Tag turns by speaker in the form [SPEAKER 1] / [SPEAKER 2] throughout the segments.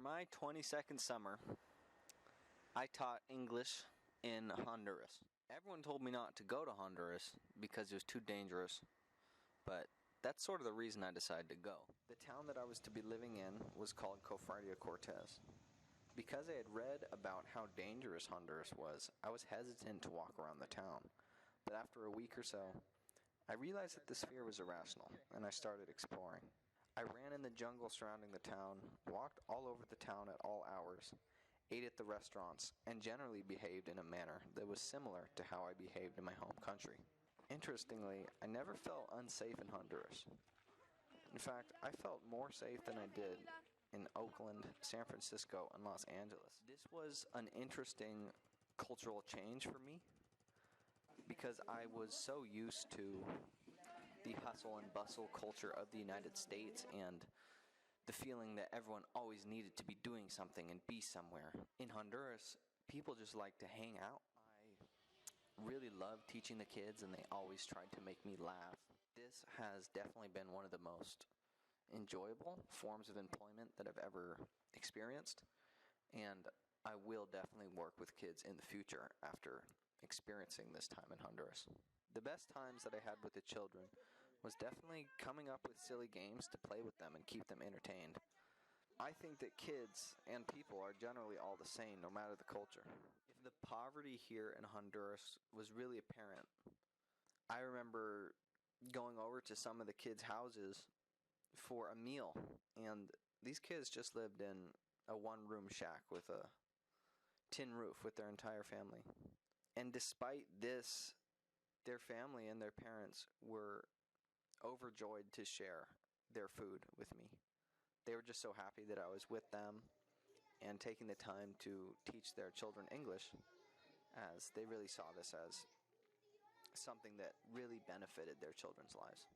[SPEAKER 1] my 22nd summer, I taught English in Honduras. Everyone told me not to go to Honduras because it was too dangerous, but that's sort of the reason I decided to go. The town that I was to be living in was called Cofradia Cortez. Because I had read about how dangerous Honduras was, I was hesitant to walk around the town. But after a week or so, I realized that this fear was irrational, and I started exploring. I ran in the jungle surrounding the town, walked all over the town at all hours, ate at the restaurants, and generally behaved in a manner that was similar to how I behaved in my home country. Interestingly, I never felt unsafe in Honduras. In fact, I felt more safe than I did in Oakland, San Francisco, and Los Angeles. This was an interesting cultural change for me because I was so used to the hustle and bustle culture of the United States and the feeling that everyone always needed to be doing something and be somewhere. In Honduras, people just like to hang out. I really loved teaching the kids, and they always tried to make me laugh. This has definitely been one of the most enjoyable forms of employment that I've ever experienced, and I will definitely work with kids in the future after experiencing this time in Honduras. The best times that I had with the children was definitely coming up with silly games to play with them and keep them entertained. I think that kids and people are generally all the same, no matter the culture. If the poverty here in Honduras was really apparent, I remember going over to some of the kids' houses for a meal, and these kids just lived in a one-room shack with a tin roof with their entire family. And despite this, their family and their parents were overjoyed to share their food with me. They were just so happy that I was with them and taking the time to teach their children English, as they really saw this as something that really benefited their children's lives.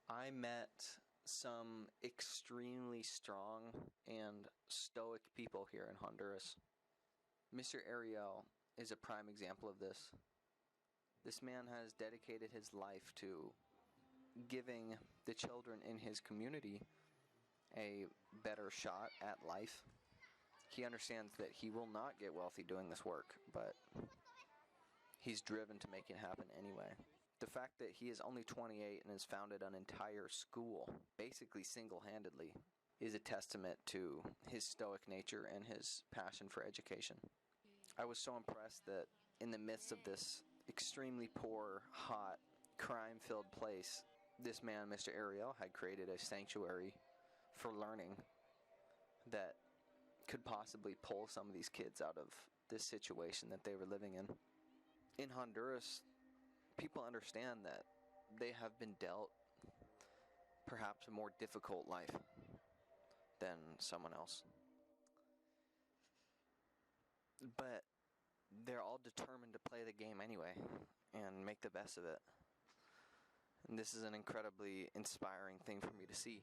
[SPEAKER 1] I met some extremely strong and stoic people here in Honduras. Mr. Ariel is a prime example of this. This man has dedicated his life to giving the children in his community a better shot at life. He understands that he will not get wealthy doing this work, but he's driven to make it happen anyway. The fact that he is only 28 and has founded an entire school, basically single-handedly, is a testament to his stoic nature and his passion for education. I was so impressed that in the midst of this extremely poor, hot, crime-filled place, this man, Mr. Ariel, had created a sanctuary for learning that could possibly pull some of these kids out of this situation that they were living in. In Honduras, people understand that they have been dealt perhaps a more difficult life than someone else. But they're all determined to play the game anyway and make the best of it. And this is an incredibly inspiring thing for me to see.